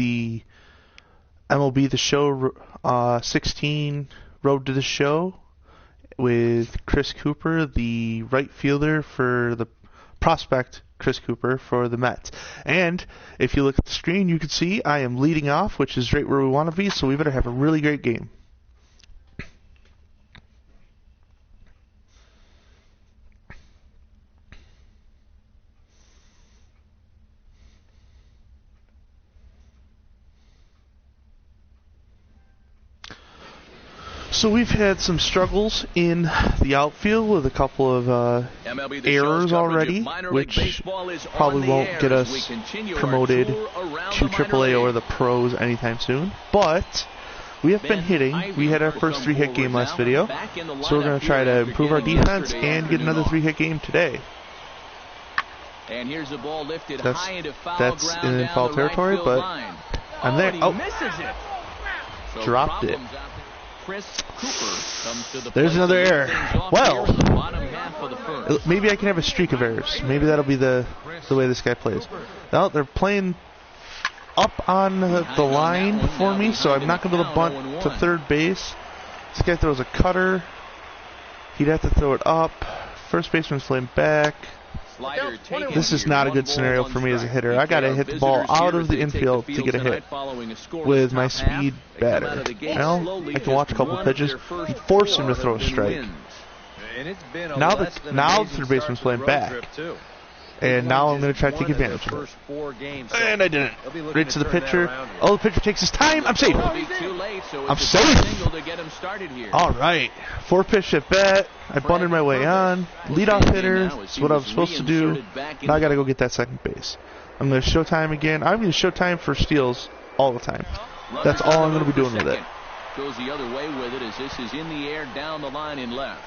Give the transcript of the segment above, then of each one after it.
the MLB The Show 16 Road to the Show with Chris Cooper, the right fielder for the prospect Chris Cooper for the Mets. And if you look at the screen, you can see I am leading off, which is right where we want to be, so we better have a really great game. So we've had some struggles in the outfield with a couple of errors already, which probably won't get us promoted to AAA or the pros anytime soon. But we have been hitting. We had our first 3-hit game last video, so we're going to try to improve our defense and get another 3-hit game today. And here's the ball lifted high into that's in foul territory, but I'm there. Oh, dropped it. There's another error. Well, maybe I can have a streak of errors. Maybe that'll be the way this guy plays. Now they're playing up on the line for me, so I'm not going to be able to bunt to third base. This guy throws a cutter. He'd have to throw it up. First baseman's playing back. This is not a good scenario for me as a hitter. I gotta hit the ball out of the infield to get a hit with my speed batter. Well, I can watch a couple of pitches and force him to throw a strike. Now the third baseman's playing back. And now I'm going to try to take advantage of it. And I didn't. Right to the pitcher. Oh, the pitcher takes his time. I'm safe. I'm safe. All right. 4-pitch at bat. I bunted my way on. Leadoff hitter. That's what I was supposed to do. Now I got to go get that second base. I'm going to showtime again. I'm going to showtime for steals all the time. That's all I'm going to be doing with it. Goes the other way with it as this is in the air down the line in left.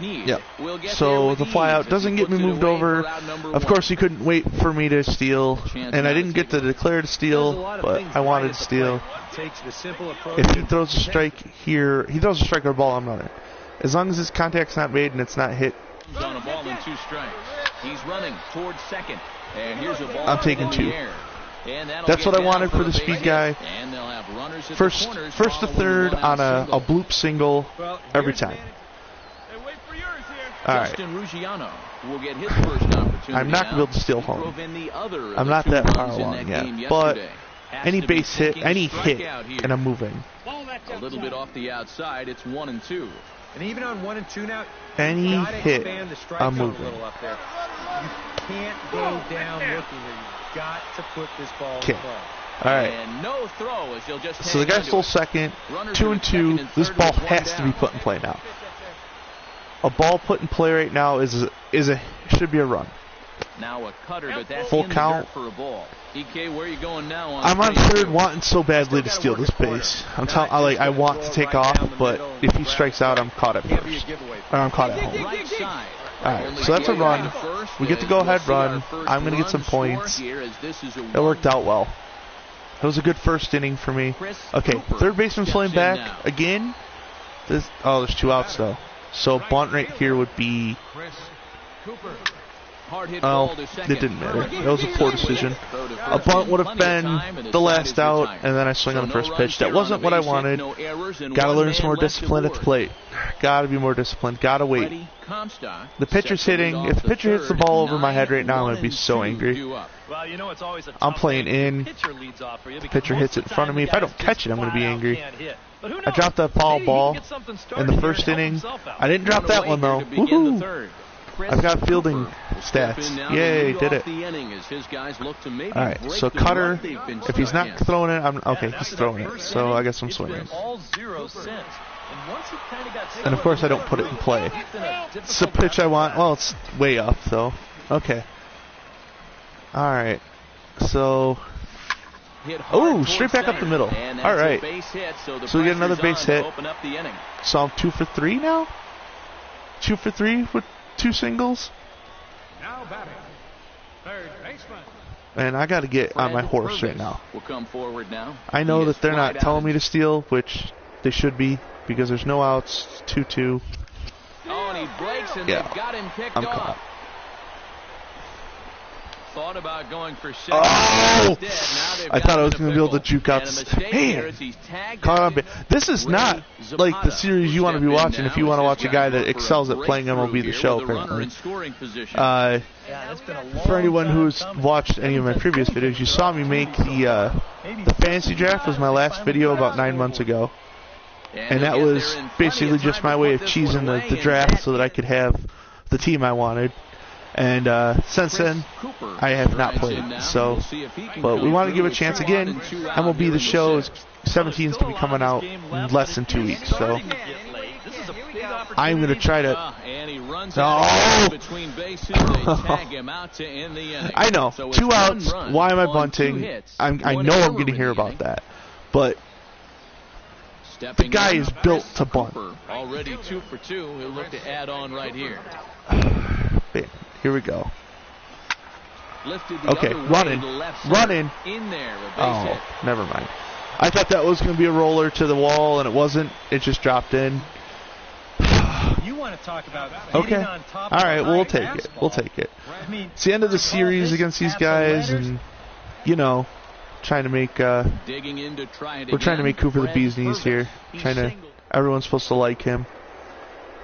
Yep. So the flyout doesn't get me moved over. Of course, he couldn't wait for me to steal, and I didn't get to declare to steal, but I wanted to steal. If he throws a strike here, he throws a strike or a ball, I'm running. As long as his contact's not made and it's not hit. He's on a ball and 2 strikes. He's running towards second, and here's a ball. I'm taking 2. That's what I wanted for the speed guy. First to third on a bloop single every time. All right. I'm not going to be able to steal home. I'm not that far along yet. But any base hit, any hit, and I'm moving. A little bit off the outside. It's 1 and 2. And even on 1 and 2 now, any hit, I'm moving. You can't go down looking here. You've got to put this ball in play. All right. And no throw as you'll just so the guy stole second. 2 and 2. This ball has to be put in play now. A ball put in play right now should be a run. Now a cutter, but that's full count for a ball. EK, where are you going now? I'm on third, wanting so badly to steal this base. I want to take off, but if he strikes out, I'm caught at first. Or I'm caught at home. All right, so that's a run. We get to go ahead run. I'm going to get some points. It worked out well. It was a good first inning for me. Okay, third baseman's playing back again. There's 2 outs though. So bunt right here would be. Oh, it didn't matter. That was a poor decision. A bunt would have been the last out, and then I swing on the first pitch. That wasn't what I wanted. Got to learn some more discipline at the plate. Got to be more disciplined. Got to wait. The pitcher's hitting. If the pitcher hits the ball over my head right now, I'm going to be so angry. I'm playing in. The pitcher hits it in front of me. If I don't catch it, I'm going to be angry. I dropped that foul ball in the first inning. I didn't drop that one, though. Woohoo! I've got fielding stats. Yay, did it. Alright, so cutter, if he's not throwing it, okay, he's throwing it. So I guess I'm swinging. And of course I don't put it in play. It's the pitch I want. Well, it's way up, though. Okay. Alright, so... Oh, straight back up the middle. Alright. So we get another base hit. So I'm 2 for 3 now? 2 for 3 with 2 singles. Now batting, third baseman. And I got to get on my horse right now. Will come forward now. I know that they're not telling me to steal, which they should be, because there's no outs. 2-2. Oh, and he breaks, and yeah, they've got him picked I'm off. caught. thought about going for second. Oh! I thought I was going to be able to juke out. Man, caught on. This is not like the series you want to be watching if you want to watch a guy that excels at playing MLB The Show, apparently. For anyone who's watched any of my previous videos, you saw me make the fantasy draft was my last video about 9 months ago. And that was basically just my way of cheesing the draft so that I could have the team I wanted. And since then, I have not played. So, but we want to give it a chance again. MLB The Show 17 is going to be coming out in less than 2 weeks. So I'm going to try to. Oh! I know. 2 outs. Why am I bunting? I know I'm going to hear about that, but. The guy is built to bunt. Already 2 for 2. He'll look to add on right here. Here we go. Okay, running. Oh, never mind. I thought that was going to be a roller to the wall, and it wasn't. It just dropped in. You want to talk about okay. All right, we'll take it. We'll take it. It's the end of the series against these guys, and trying to make we're trying to make Cooper the bee's knees here. Everyone's supposed to like him,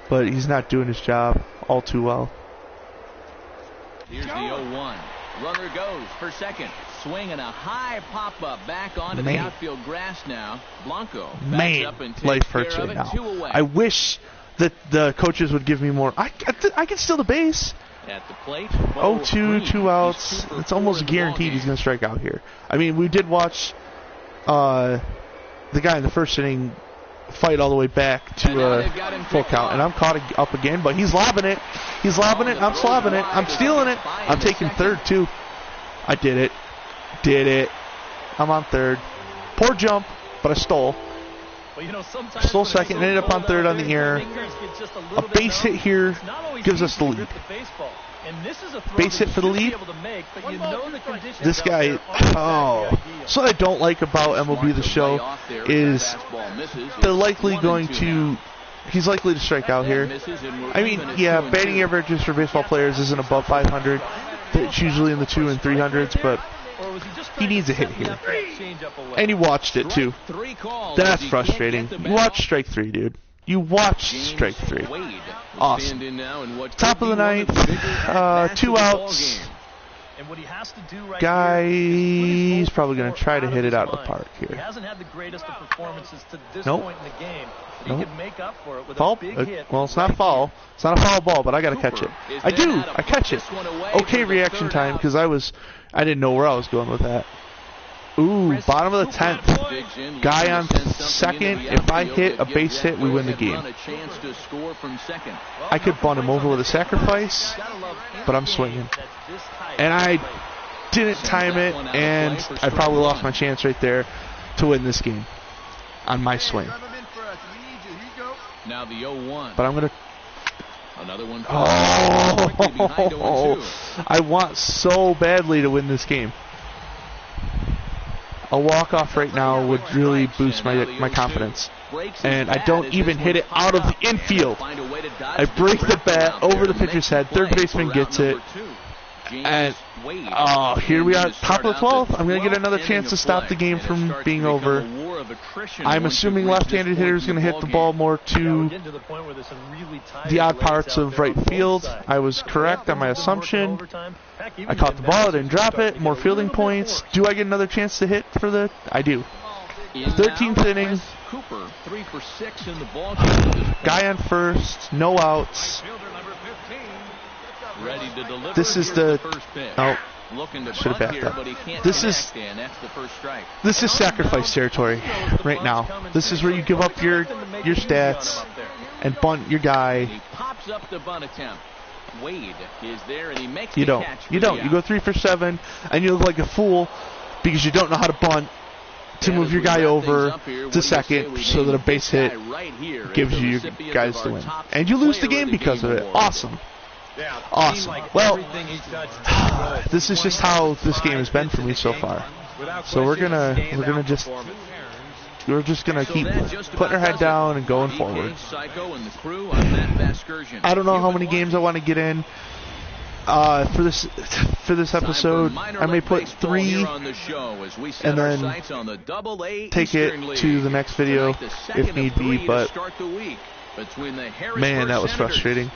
but he's not doing his job all too well. Here's the 0-1. Runner goes for second. Swing and a high pop up back onto the outfield grass now. Blanco backs up and takes life hurts care right of it. now. 2 away. I wish that the coaches would give me more. I can steal the base. At the plate, 0-2, 2 outs. It's almost guaranteed he's going to strike out here. I mean, we did watch the guy in the first inning fight all the way back to full count, and I'm caught up again, but he's lobbing it. He's lobbing it. I'm slobbing it. I'm stealing it. I'm taking third, too. I did it. I'm on third. Poor jump, but I stole. Stole second and ended up on third on the air. A base hit here gives us the lead. Base hit for the lead. This guy, so what I don't like about MLB The Show is he's likely to strike out here. I mean, yeah, batting averages for baseball players isn't above 500. It's usually in the 200s and 300s, but he needs a hit here. And he watched it too. That's frustrating. You watch strike 3, dude. You watch strike 3. Awesome. Top of the ninth. 2 outs. Guy's probably going to try to hit it out of the park here. Nope. Foul? Well, it's not foul. It's not a foul ball, but I got to catch it. I do. I catch it. Okay, reaction time because I didn't know where I was going with that. Ooh, bottom of the 10th. Guy on second. If I hit a base hit, we win the game. I could bunt him over with a sacrifice, but I'm swinging. And I didn't time it, and I probably lost my chance right there to win this game on my swing. Now the 0-1. But I'm going to... Another one. Oh, I want so badly to win this game. A walk-off right now would really boost my confidence. And I don't even hit it out of the infield. I break the bat over the pitcher's head. Third baseman gets it. And here we are, top of the 12th. I'm going to get another chance to stop the game from being over. I'm assuming left-handed hitter is going to hit the ball more to the odd parts of right field. I was correct on my assumption. I caught the ball, I didn't drop it. More fielding points. Do I get another chance to hit for the... I do. 13th inning. Guy on first. No outs. This is the... Oh, should have backed up. This is sacrifice territory right now. This is where you give up your stats and bunt your guy. You don't. You go 3 for 7, and you look like a fool because you don't know how to bunt to move your guy over to second so that a base hit gives you your guys the win. And you lose the game because of it. Awesome. Awesome. Well, this is just how this game has been for me so far. So we're just gonna keep putting our head down and going forward. I don't know how many games I want to get in. For this episode, I may put 3 and then take it to the next video if need be, but man, that was frustrating.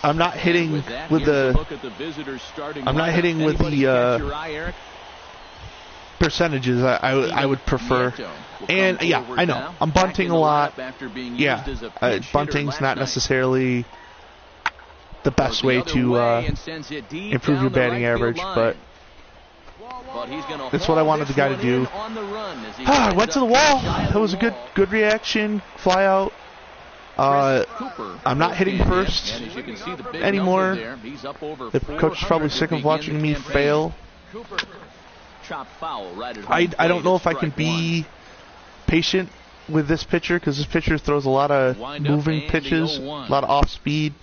I'm not hitting with the percentages I would prefer. And yeah, I know I'm bunting a lot. Yeah, bunting's not necessarily the best way to improve your batting average, but that's what I wanted the guy to do. I went to the wall. That was a good reaction. Fly out. I'm not hitting first anymore. The coach is probably sick of watching me fail. I don't know if I can be patient with this pitcher, because this pitcher throws a lot of moving pitches, a lot of off speed.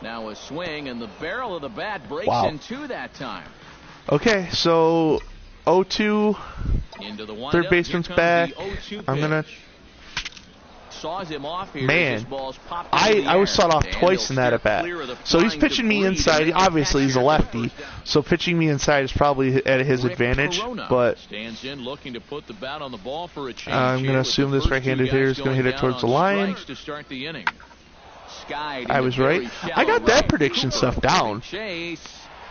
Now a swing, and the barrel of the bat breaks in two that time. Okay, so 0-2. Third baseman's back. I'm gonna. Saws him off here. Man, I was sawed off twice in that at bat. So he's pitching me inside. Obviously, he's a lefty, so pitching me inside is probably at his advantage. But I'm going to assume this right-handed hitter is going to hit it towards the line. I was right. I got that prediction stuff down.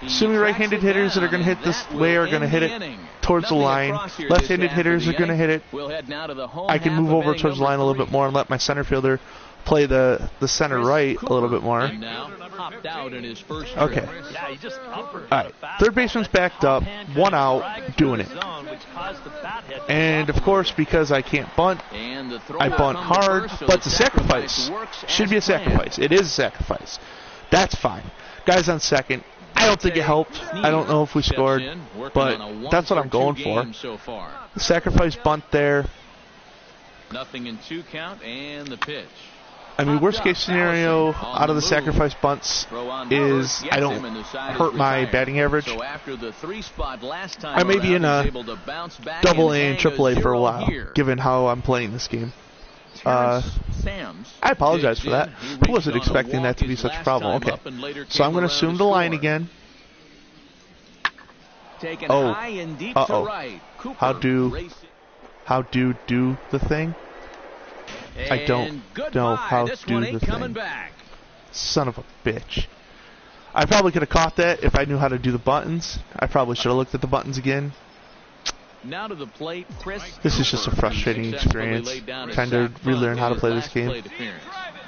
Assuming right-handed hitters that are going to hit this way are going to hit it towards the line. Left-handed hitters are going to hit it. I can move over towards the line a little bit more and let my center fielder play the center right a little bit more. Okay. Alright. Third baseman's backed up. 1 out. Doing it. And, of course, because I can't bunt, I bunt hard. But it's a sacrifice. Should be a sacrifice. It is a sacrifice. That's fine. Guy's on second. I don't think it helped. I don't know if we scored, but that's what I'm going for. The sacrifice bunt there. Nothing in 2 count, and the pitch. I mean, worst case scenario out of the sacrifice bunts is I don't hurt my batting average. I may be in a Double-A and Triple-A for a while, given how I'm playing this game. I apologize for that. I wasn't expecting that to be such a problem. Okay, so I'm going to assume the line again. Oh, uh-oh. How do the thing? I don't know how to do the thing. Son of a bitch. I probably could have caught that if I knew how to do the buttons. I probably should have looked at the buttons again. Now to the plate, Chris. This is just a frustrating experience, trying to relearn how to play this game.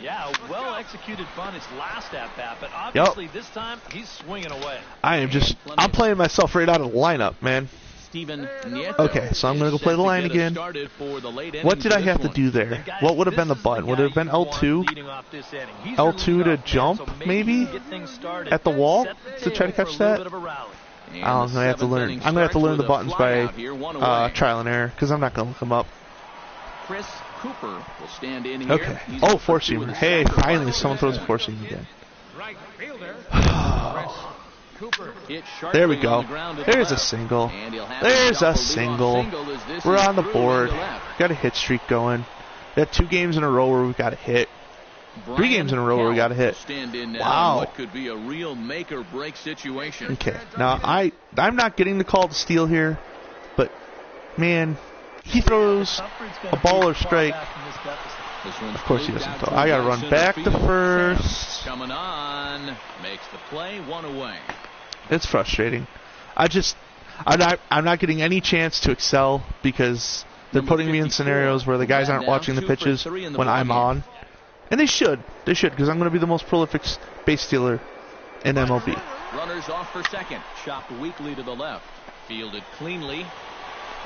Yeah, well executed bunt his last at bat, but obviously this time he's swinging away. I'm playing myself right out of the lineup, man. Okay, so I'm going to go play the line again. What did I have to do there? What would have been the button? Would it have been L2? L2 to jump, maybe? At the wall to try to catch that? I'm gonna have to learn. I'm gonna have to learn the buttons by trial and error, because I'm not gonna look them up. Chris Cooper will stand in here. Okay. Oh, four-seamer. Hey, finally someone throws a four-seam again. There we go. There's a single. There's a single. We're on the board. Got a hit streak going. We got 2 games in a row where we've got a hit. 3 games in a row where we got a hit. Wow. What could be a real make or break situation. Okay. Now I'm not getting the call to steal here, but man, he throws a ball or strike. Of course he doesn't throw. I gotta run back to first. Coming on, makes the play, 1 away. It's frustrating. I'm not getting any chance to excel because they're putting me in scenarios where the guys aren't watching the pitches when I'm on. And they should, because I'm going to be the most prolific base stealer in MLB. Runners off for second, chopped weakly to the left, fielded cleanly,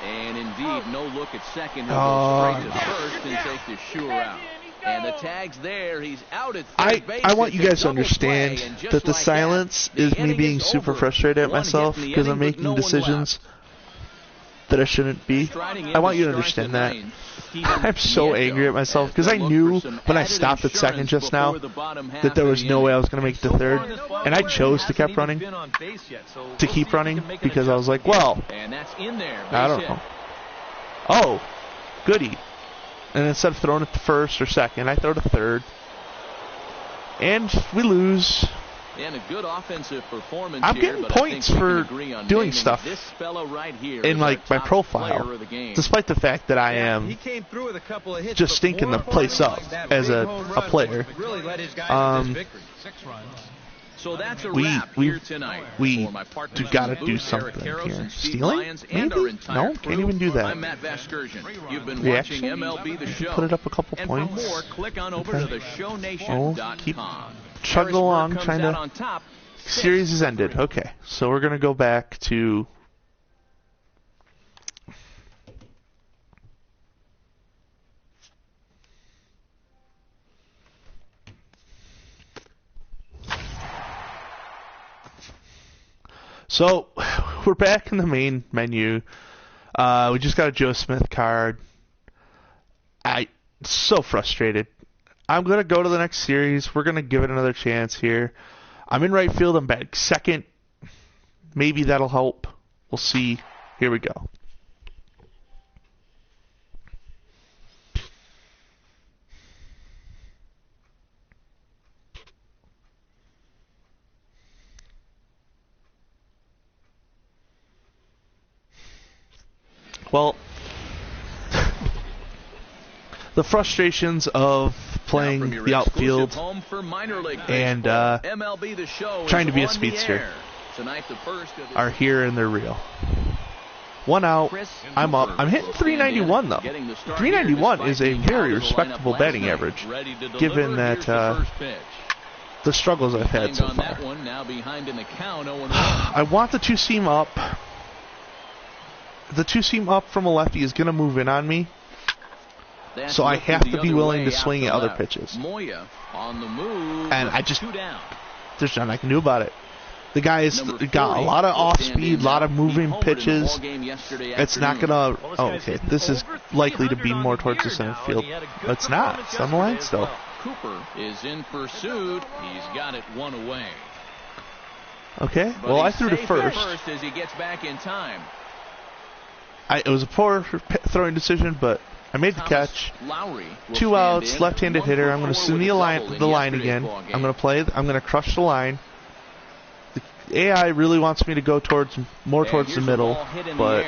and indeed no look at second. He'll go straight to first and take the Shure out. And the tag's there. He's out at third base. I want you guys to understand that the silence is me being super frustrated at myself because I'm making decisions that I shouldn't be. I want you to understand that. I'm so angry at myself because I knew when I stopped at second just now that there was no way I was going to make it to third, and I chose to keep running because I was like, well, I don't know. Oh, goody. And instead of throwing it to first or second, I throw to third. And we lose. And a good offensive performance. I'm getting points for doing stuff this fella right here in like my profile, despite the fact that I am He came through with a couple of hits, just stinking the place up as a player. Really let his guys get this victory. 6 runs. So that's a wrap here tonight. We For my partners do in gotta the do booth, something Eric Harris here. and Steve Stealing? Lyons and Maybe? our entire No, crew. can't even do that. I'm Matt Vasgersian. You've been Reaction? watching MLB The Show. Put it up a couple and points. for more, click on over Okay. to theshownation.com. Keep chugging along, comes trying out to. on top. Series is ended. Okay, so we're gonna go back to. So, we're back in the main menu. We just got a Joe Smith card. So frustrated. I'm going to go to the next series. We're going to give it another chance here. I'm in right field. I'm batting second. Maybe that'll help. We'll see. Here we go. Well, the frustrations of playing the outfield and MLB The Show trying to be a is on speedster the air. Tonight, the first of the are here and they're real. 1 out. I'm up. I'm hitting 391 though. 391 is a very respectable batting average, given that the struggles I've had so far. I want the two-seam up. The two-seam up from a lefty is going to move in on me, so I have to be willing to swing at other pitches. And I just, there's nothing I can do about it. The guy's got a lot of off-speed, a lot of moving pitches. It's not going to, oh, okay, this is likely to be more towards the center field. But it's not. It's on the line still. Cooper is in pursuit. He's got it one away. Okay, well, I threw to first. As he gets back in time. It was a poor throwing decision, but I made the catch. 2 outs, left-handed hitter. I'm going to swing the line again. I'm going to crush the line. The AI really wants me to go more towards the middle, but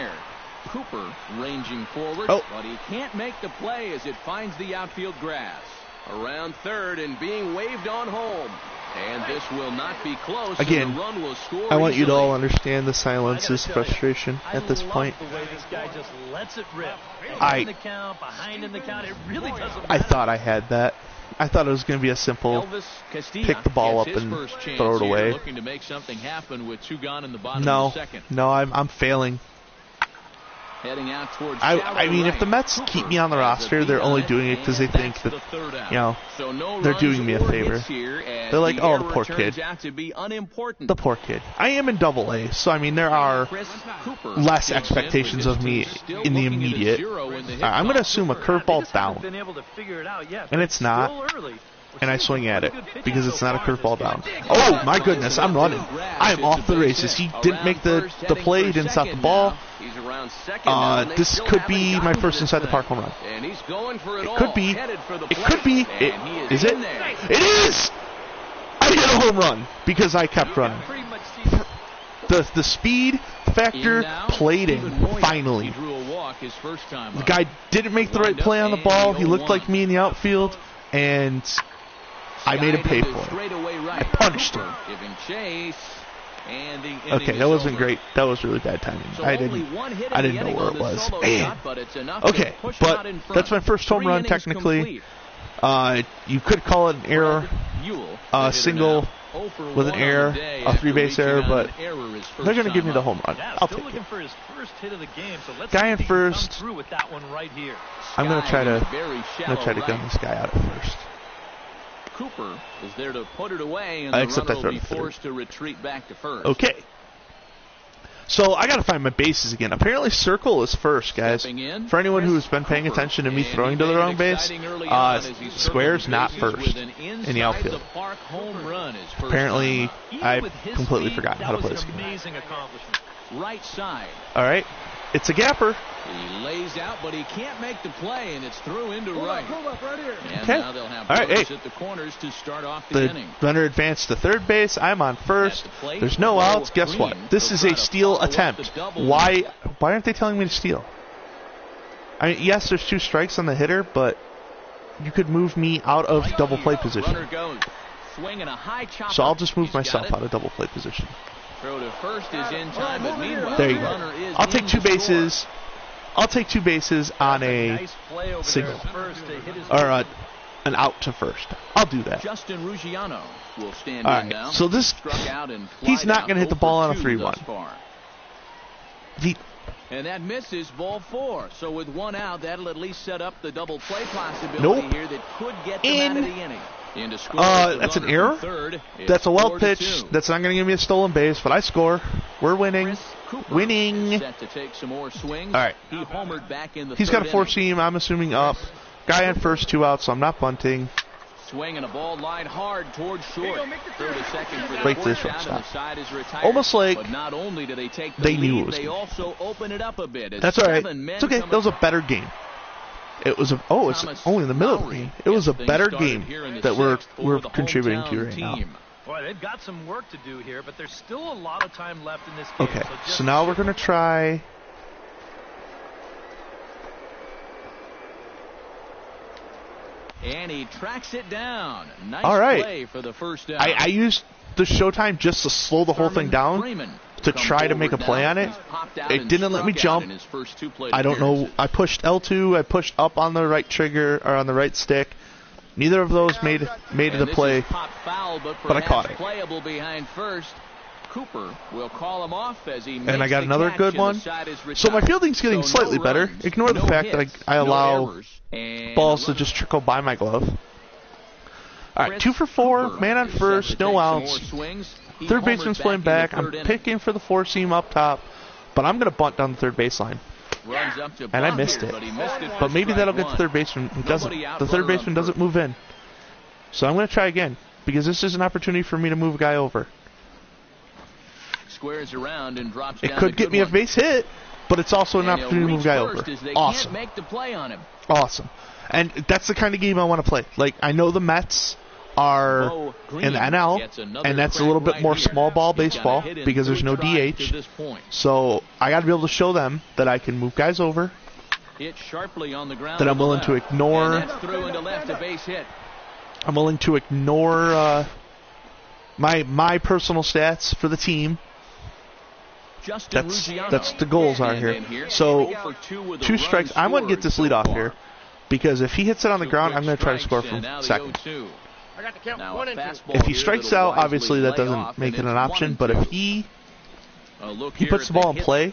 Cooper ranging forward, but he can't make the play as it finds the outfield grass. Around third and being waved on home. And this will not be close. Again, the run will score I want you to easily. all understand the silence's frustration at this point. The way this guy just lets it rip. I Behind in the count, it really doesn't I thought I had that. I thought it was going to be a simple pick the ball up and throw it away. Looking to make something happen with 2 gone in the bottom No, of the second. no, I'm failing. Heading out towards I mean, if the Mets keep me on the roster, they're only doing it because they think that, you know, they're doing me a favor. They're like, oh, the poor kid. The poor kid. I am in Double-A, so I mean, there are less expectations of me in the immediate. I'm going to assume a curveball down, and it's not. And I swing at it because it's not a curveball down. Oh my goodness, I'm running. I am off the races. He didn't make the play, he didn't stop the ball. This could be my first inside the park home run. It could be. It could be. Is it? It is! I hit a home run because I kept running. The speed factor played in, finally. The guy didn't make the right play on the ball. He looked like me in the outfield, and I made him pay for it. I punched him. Okay, that wasn't great. That was really bad timing. I didn't know where it was. Man. Okay, but that's my first home run technically. You could call it an error, a single with an error, a 3-base error, but they're going to give me the home run. I'll take it. Guy in first. I'm going to try to gun this guy out at first. Cooper is there to put it away, and the runner will be forced to retreat back to first. Okay. So I got to find my bases again. Apparently circle is first, guys. For anyone who's been paying attention to me throwing to the wrong base, square's not first in the outfield. Apparently, I've completely forgotten how to play this game. Right side. All right. It's a gapper. He lays out, but he can't make the play, and it's through into right. And okay. now they'll have all right, hey. at the corners to start off the inning. Runner advanced to third base. I'm on first. There's no outs. Guess what? This is a steal attempt. Why aren't they telling me to steal? I mean, yes, there's 2 strikes on the hitter, but you could move me out of double play position. So I'll just move myself out of double play position. Throw to first is in time, but meanwhile, there you go. I'll take 2 bases. I'll take 2 bases on a single. Or an out to first. I'll do that. Justin Ruggiano will stand all in right, now. so this, he's not going to hit the ball on a 3-1. And that misses, ball 4. So with 1 out, that'll at least set up the double play possibility here that could get them out of the inning. That's an error. That's a well pitch. That's not going to give me a stolen base, but I score. We're winning. Winning. Set to take some more swings. All right. He homered back in the He's got a 4-seam. I'm assuming up. Guy on first, 2 outs, so I'm not bunting. Swinging a ball line hard towards short. Throw to second for the right to the shortstop. Almost like but not only do they take the they knew lead, it was they also open it up a bit. That's all right. It's okay. That was a better game. It was a it's only in the middle of the game. It was a better game that we're contributing to right now. Boy, they've got some work to do here, but there's still a lot of time left in this game. Okay, so now we're going to try. And he tracks it down. Nice all right. play for the first down. I used the showtime just to slow the whole thing down to try to make a play on it. It didn't let me jump. I don't know. I pushed L2. I pushed up on the right trigger or on the right stick. Neither of those made it a play, but I caught it. Playable behind first. Cooper will call him off as he makes and I got the another catch good one. So my fielding's getting slightly better. Ignore the fact that I allow balls to just trickle by my glove. All right, 2 for 4, man on first, no outs. Third baseman's playing back. I'm picking for the 4-seam up top, but I'm going to bunt down the third baseline. And I missed it. But maybe that'll get the third baseman. It doesn't. The third baseman doesn't move in. So I'm going to try again, because this is an opportunity for me to move a guy over. Squares around and drops it down could get me a base hit, but it's also an opportunity to move a guy over. Awesome. Make the play on him. Awesome. And that's the kind of game I want to play. Like, I know the Mets are in the NL, and that's a little bit more small ball baseball because there's no DH. So I got to be able to show them that I can move guys over, that I'm willing to ignore. I'm willing to ignore my personal stats for the team. That's the goals are here. So 2 strikes. I'm going to get this lead off here because if he hits it on the ground, I'm going to try to score from second. If he strikes out, obviously that doesn't make it an option. But if he puts the ball in play,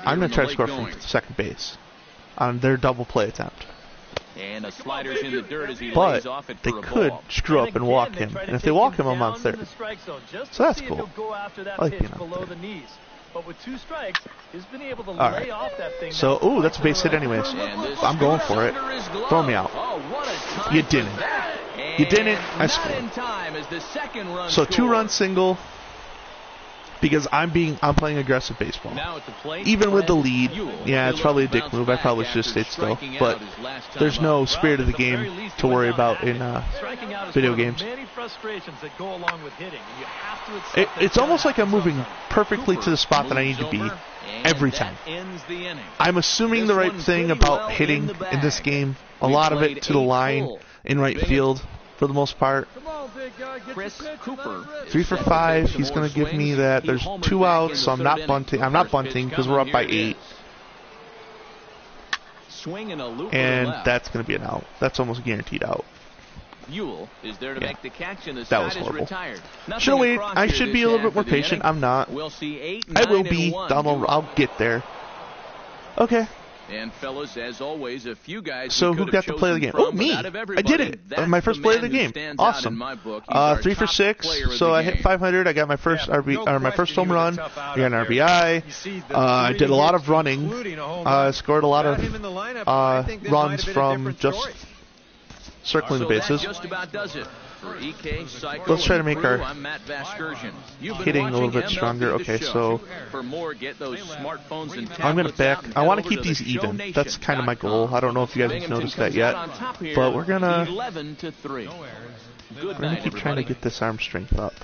I'm going to try to score from second base on their double play attempt. And a slider's in the dirt as he but lays off it they for a could ball. screw up and walk him. And if they walk him, I'm on third. So that's cool. I like being on third. But with 2 strikes, he's been able to all lay off that thing. So, ooh, that's a base hit anyways. I'm going for it. Throw me out. You didn't. You didn't. I scored. So 2-run single because I'm playing aggressive baseball. Even with the lead, yeah, it's probably a dick move. I probably should have stayed still. But there's no spirit of the game to worry about in video games. It's almost like I'm moving perfectly to the spot that I need to be every time. I'm assuming the right thing about hitting in this game. A lot of it to the line in right field for the most part. 3 for 5. He's going to give me that. There's 2 outs, so I'm not bunting. I'm not bunting because we're up by 8. And that's going to be an out. That's almost a guaranteed out. Is there to make the catch, and the that was horrible. Should wait. I should be a little bit more patient. I'm not. I will be. I'll get there. Okay. And fellas, as always, a few guys. So who got to play the game? Oh, me! I did it. My first play of the game. Awesome. 3 for 6. So I hit 500. I got my first my first home run. I got an RBI. I did a lot of running. Scored a lot of runs from just circling the bases. For EK, Psycho, let's try to make our I'm Matt Vasgersian. hitting a little bit stronger. Okay, so for more, get those smartphones and I'm going to back. I want to keep these even. That's kind of my goal. I don't know if you guys have noticed that yet, but we're going to keep trying to get this arm strength up.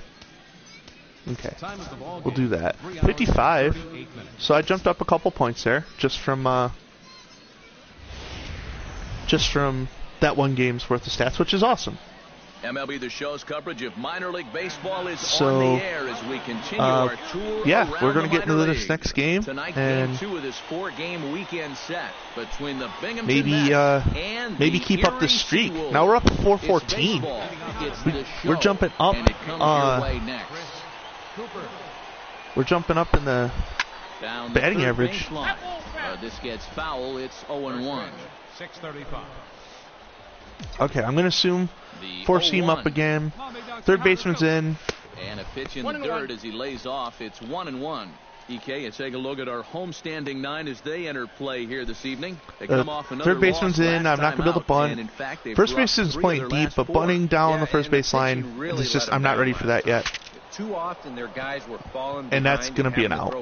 Okay, we'll do that. 55. So I jumped up a couple points there just from that one game's worth of stats, which is awesome. MLB The Show's coverage of minor league baseball is so, on the air as we continue our tour. Yeah, we're going to get into this next game. Tonight, and game 2 of this 4-game weekend set between the Binghamton maybe and maybe keep up the streak. Now we're up 414. We're jumping up. We're jumping up in the batting average. This gets foul. It's 0-1. 6:35. Okay, I'm going to assume four-seam up again. Third baseman's in. And a pitch in the third as he lays off. It's 1-1. EK, let's take a look at our homestanding 9 as they enter play here this evening. They come off another third baseman's in. I'm not going to be able to bunt. In fact, first baseman's playing deep, but bunting down the first base line, it's just, I'm not ready for that yet. Too often their guys were falling and that's going to be an out.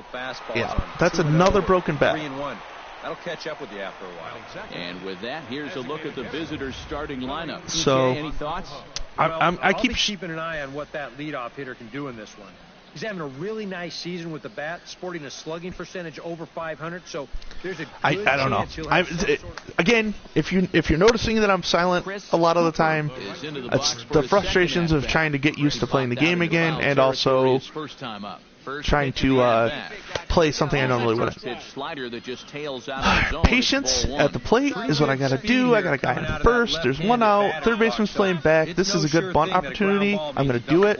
Yeah, that's 2-0, another broken bat. 3-1. That'll catch up with you after a while. And with that, here's a look at the visitors' starting lineup. So, EK, any thoughts? I'll be keeping an eye on what that leadoff hitter can do in this one. He's having a really nice season with the bat, sporting a slugging percentage over 500. So there's a good I don't know. Again, if you're noticing that I'm silent a lot of the time, it's the frustrations of trying to get used to playing the game again, and also trying to play something I normally wouldn't. Patience at the plate is what I got to do. I got a guy in first. There's one out. Third baseman's playing back. This is a good bunt opportunity. I'm going to do it.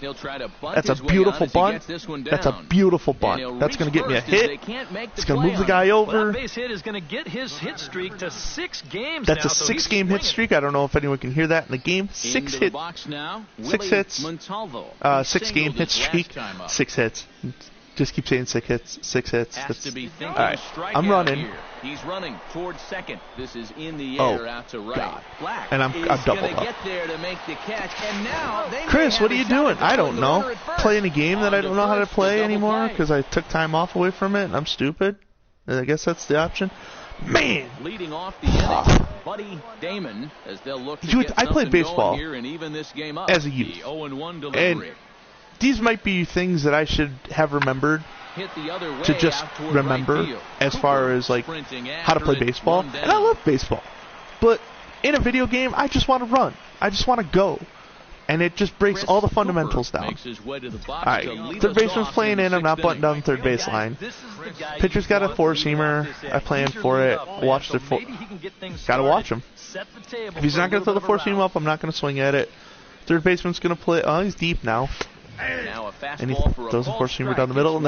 That's a beautiful bunt. That's a beautiful bunt. That's going to get me a hit. It's going to move the guy over. That base hit is going to get his hit streak to 6 games. That's a 6-game hit streak. I don't know if anyone can hear that in the game. 6 hits. 6 hits. 6-game hit streak. 6 hits. Just keep saying 6 hits. 6 hits. All right, I'm running. He's running towards second. This is in the air out to right. God. And I'm doubled up. Get there to make the catch. And now Chris, what are you doing? I don't know. Playing a game that I don't know how to play anymore because I took time off away from it and I'm stupid. I guess that's the option. Man! Leading off the inning, Buddy Damon, as they'll look to get I played baseball here and even this game up. As a youth. 0-1 delivery. And these might be things that I should have remembered to just remember as far as like how to play baseball. And I love baseball. But in a video game, I just want to run. I just want to go. And it just breaks all the fundamentals down. Alright, third baseman's playing in. I'm not butting down the third base line. Pitcher's got a four-seamer. I plan for it. Watch the gotta watch him. If he's not going to throw the four-seam up, I'm not going to swing at it. Third baseman's going to play. Oh, he's deep now. And he throws a four-seamer down the middle, and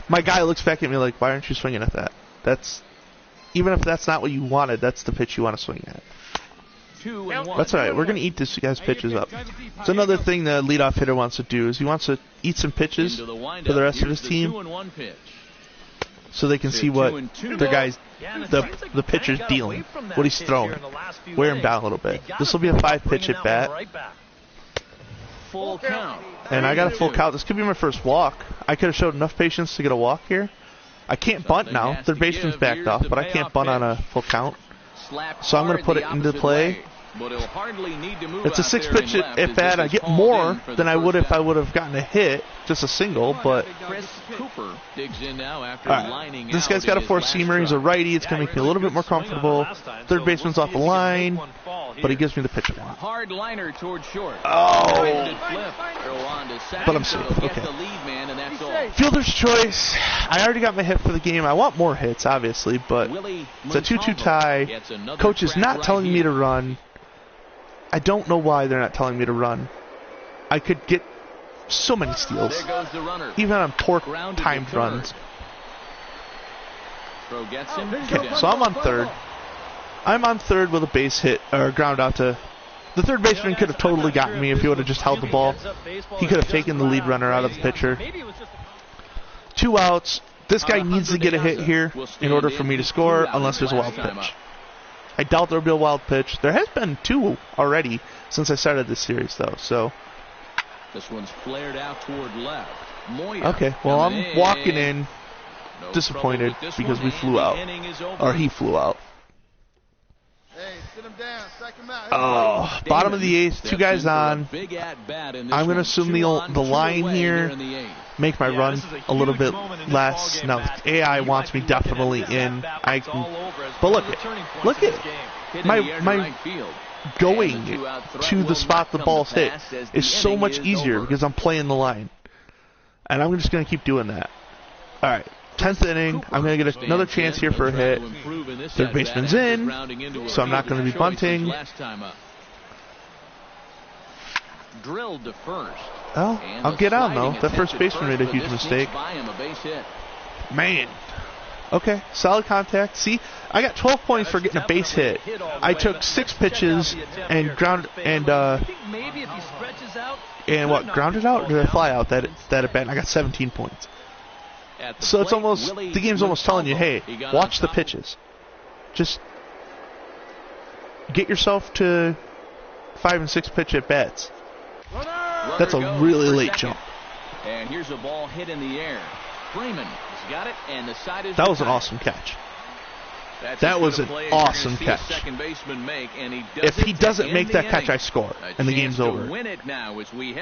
my guy looks back at me like, "Why aren't you swinging at that?" That's even if that's not what you wanted, that's the pitch you want to swing at. That's all right. We're gonna eat this guy's pitches up. It's another thing the leadoff hitter wants to do is he wants to eat some pitches for the rest of his team, so they can see what their guys, the pitcher's dealing, what he's throwing, wear him down a little bit. This will be a 5-pitch at bat. Full count. And I got a full count. This could be my first walk. I could have showed enough patience to get a walk here. I can't bunt now. Third baseman's backed off, but I can't bunt on a full count. So I'm going to put it into play. It's a 6-pitch at bat. I get more than I would if I would have gotten a hit, just a single, but alright, this guy's got a four-seamer. He's a righty. It's going to make me a little bit more comfortable. Third baseman's off the line, but he gives me the pitch I want. Hard liner towards short. Oh, but I'm safe. Okay. Fielder's choice. I already got my hit for the game. I want more hits, obviously, but it's a 2-2 tie. Coach is not telling me to run. I don't know why they're not telling me to run. I could get so many steals, even on poor timed runs. Okay, so I'm on third. I'm on third with a base hit or ground out to. The third baseman could have totally gotten me if he would have just held the ball. He could have taken the lead runner out of the pitcher. 2 outs. This guy needs to get a hit here in order for me to score, unless there's a wild pitch. I doubt there'll be a wild pitch. There has been 2 already since I started this series, though. So this one's flared out toward left. Moya. Okay, well, I'm walking in disappointed because we flew out, or he flew out. Oh, bottom of the 8th, 2 guys on. I'm going to assume the line here, make my run a little bit less. Now, AI wants me definitely in. But look at my going to the spot the ball's hit is so much easier because I'm playing the line. And I'm just going to keep doing that. All right. 10th inning, I'm going to get another chance here for a hit. Third baseman's in, so I'm not going to be bunting. Drilled to first. Oh, I'll get on, though. That first baseman made a huge mistake. Man. Okay, solid contact. See, I got 12 points for getting a base hit. I took 6 pitches and grounded out? Or did I fly out that at bat? I got 17 points. So it's almost, the game's almost telling you, hey, watch the pitches. Just get yourself to 5 and 6 pitch at bats. That's a really late jump. And here's a ball hit in the air. Freeman has got it, and the side is that was an awesome catch. That was an awesome catch. If he doesn't make that catch, I score, and the game's over.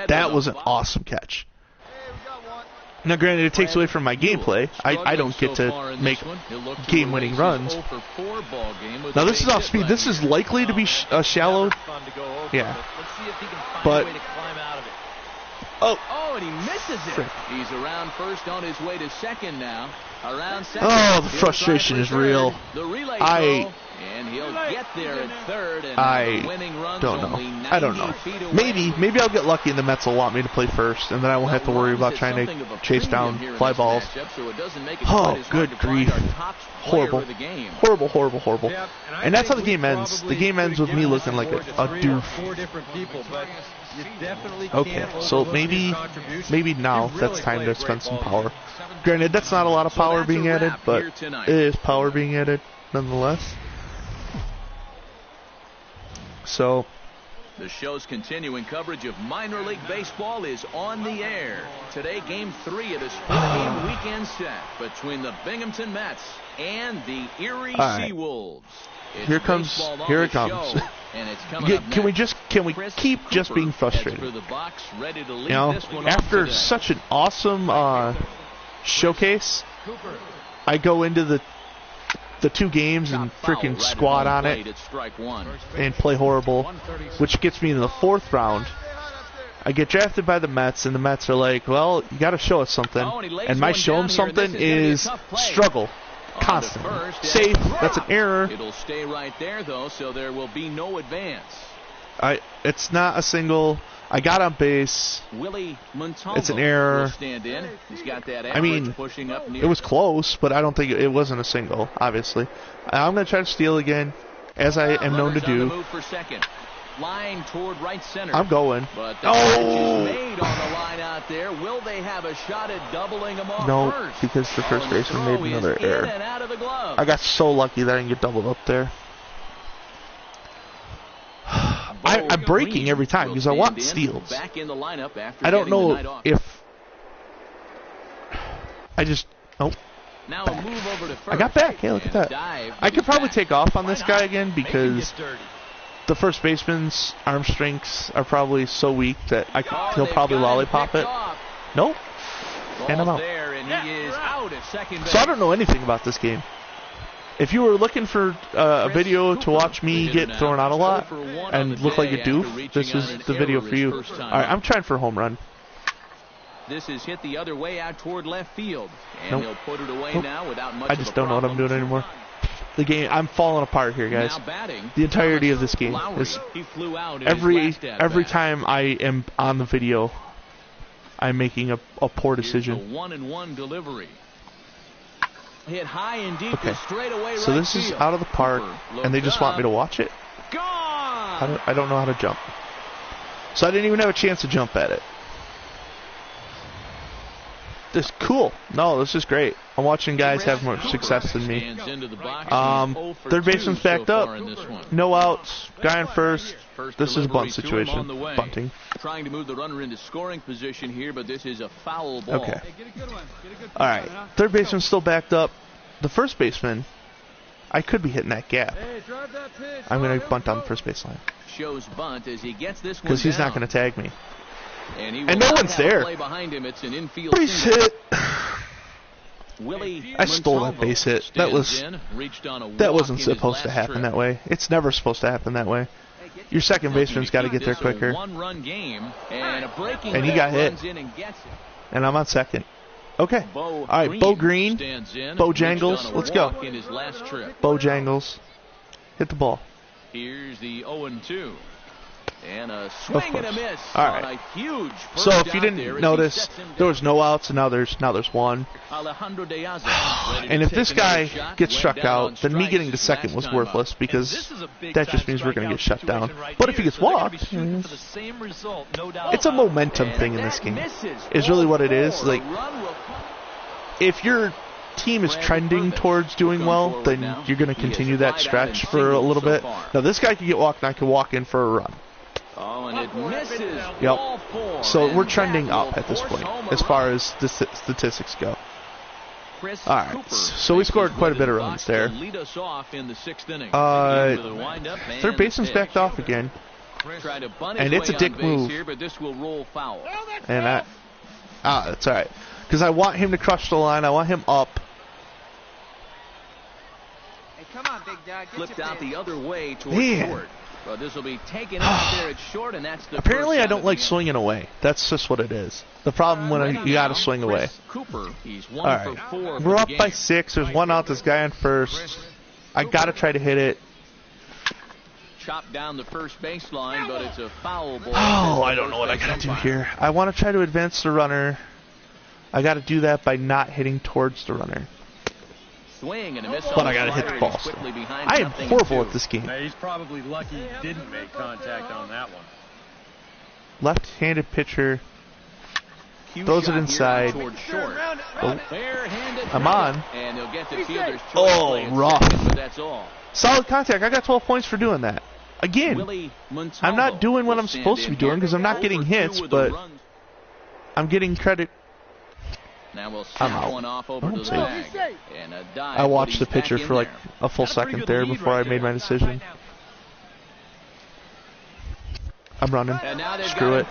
That was an awesome catch. Now, granted, it takes away from my gameplay. I don't get to make game-winning runs. Now, this is off speed. This is likely to be shallow. Yeah. But... Oh, and he misses it. He's around first on his way to second now. Around second. Oh, the frustration is real. And he'll get there at third. And I don't know. I don't know. Maybe I'll get lucky and the Mets will want me to play first, and then I won't have to worry about trying to chase down fly balls. Oh, good grief. Horrible. Horrible. And that's how the game ends. The game ends with me looking like a doof. Okay, so maybe now that's time to spend some power. Granted, that's not a lot of power being added, but it is power being added nonetheless. So the show's continuing coverage of minor league baseball is on the air. Today, Game 3 of the split game weekend set between the Binghamton Mets and the Erie Seawolves. Here it comes. Can we keep just being frustrated? You know, after such an awesome showcase, I go into the 2 games and freaking squat on it and play horrible, which gets me in the 4th round. I get drafted by the Mets, and the Mets are like, well, you got to show us something. And my show them something is struggle. Constant. Safe. That's an error. It'll stay right there, though, so there will be no advance. It's not a single. I got on base. It's an error. I mean, it was close, but I don't think it wasn't a single, obviously. I'm going to try to steal again, as I am known to do. Line toward right center. I'm going. But the made on the line out there. Will they have a shot at doubling them off? No, because the first baseman made another error. I got so lucky that I didn't get doubled up there. I'm breaking every time because I want steals. I don't know if I just... Oh. Now a move over to first. I got back. Hey, look at that. I could probably take off on this guy again because the first baseman's arm strengths are probably so weak that he'll probably lollipop it. Nope. And I'm out. So I don't know anything about this game. If you were looking for a video to watch me get thrown out a lot and look like a doof, this is the video for you. All right, I'm trying for a home run. This is hit the other way out toward left field. And he'll put it away now without much. I just don't know what I'm doing anymore. The game, I'm falling apart here, guys. The entirety of this game is every time I am on the video, I'm making a poor decision. 1-1 delivery. Hit high and deep. Okay, so this is out of the park, and they just want me to watch it? I don't know how to jump. So I didn't even have a chance to jump at it. This is cool. No, this is great. I'm watching guys have more success than me. Third baseman's backed up. No outs. Guy on first. This is a bunt situation. Bunting. Trying to move the runner into scoring position here, but this is a foul ball. Okay. All right. Third baseman's still backed up. The first baseman, I could be hitting that gap. I'm going to bunt on the first baseline. Shows bunt as he gets this one because he's not going to tag me. And no one's there. It's an infield base hit. I stole that Montalvo base hit. That wasn't supposed to happen that way. It's never supposed to happen that way. Your second baseman's got to get there quicker. And he got hit. And I'm on second. Okay. All right, Bo Green. Bojangles. Let's go. Bojangles. Hit the ball. Here's the 0-2. And a swing and a miss. All right. On a huge so if you didn't notice, there was no outs, and now there's one. And if this guy gets struck out, then me getting to second was worthless because that just means we're going to get shut down. But if he gets walked, it's a momentum thing in this game. Is really what it is. Like, if your team is trending towards doing well, then you're going to continue that stretch for a little bit. Now this guy could get walked, and I could walk in for a run. Oh, and it misses. Yep. So we're trending up at this point as far as the statistics go. All right. So we scored quite a bit of runs there. Third baseman's backed off again. And it's a dick move. And that's all right. Because I want him to crush the line. I want him up. Hey, come on, big dog. Flipped out the other way towards short. Well, this will be taken out there at short, and that's the apparently I don't like swinging away. That's just what it is. The problem when you got to swing away. Cooper, he's all right, we're up by 6. There's one out. This guy on first. I got to try to hit it. Chopped down the first baseline, but it's a foul ball. Oh, I don't know what I got to do here. I want to try to advance the runner. I got to do that by not hitting towards the runner. But I got to hit the ball still. I am horrible at this game. He's probably lucky he didn't make contact on that one. Left-handed pitcher. Throws it inside. Oh. I'm on. Oh, rough. Solid contact. I got 12 points for doing that. Again, I'm not doing what I'm supposed to be doing because I'm not getting hits, but I'm getting credit. Now we'll snap one off over to the bag. And a dive, I watched the pitcher for like a full second there before I made my decision. I'm running. Screw it.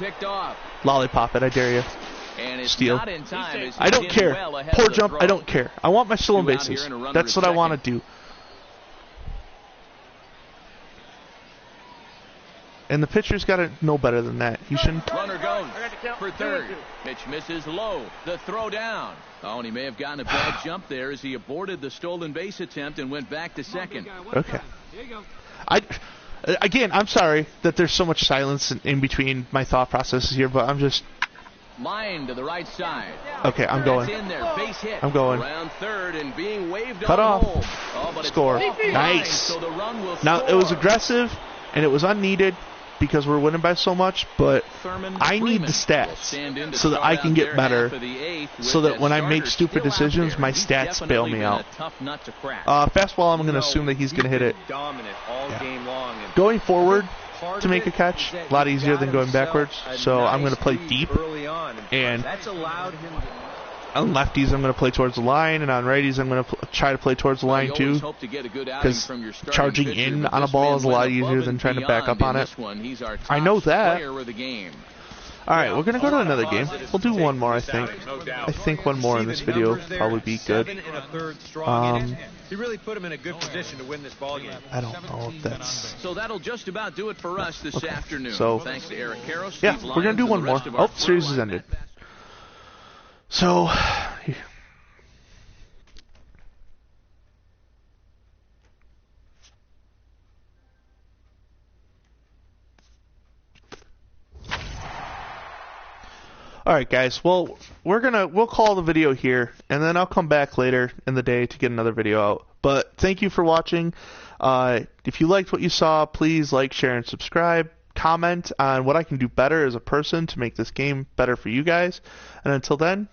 Lollipop it, I dare you. Steal. I don't care. Poor jump, I don't care. I want my stolen bases. That's what I want to do. And the pitcher's got to know better than that. He shouldn't. Runner goes for third. Pitch misses low. The throw down. Oh, and he may have gotten a bad jump there as he aborted the stolen base attempt and went back to second. Okay. Again, I'm sorry that there's so much silence in between my thought processes here, but I'm just. Line to the right side. Okay, I'm going. In there. Base hit. I'm going. Around third and being waved cut off. Oh, score. Nice. So the run will now score. It was aggressive and it was unneeded because we're winning by so much, but I need the stats so that I can get better, so that when I make stupid decisions, my stats bail me out. Fastball, I'm going to assume that he's going to hit it. Yeah. Going forward to make a catch, a lot easier than going backwards, so I'm going to play deep, and on lefties I'm going to play towards the line, and on righties I'm going to try to play towards the line too, because charging in on a ball is a lot easier than trying to back up on it. I know that. Alright, we're going to go to another game. We'll do one more, I think. I think one more in this video will probably be good. He really put him in a good position to win this ball game. I don't know if that's... So that'll just about do it for us this afternoon. So, thanks to Eric Karros, yeah, we're going to do one more. Oh, series has ended. So... Alright guys, well, we'll call the video here, and then I'll come back later in the day to get another video out. But thank you for watching. If you liked what you saw, please like, share, and subscribe. Comment on what I can do better as a person to make this game better for you guys. And until then,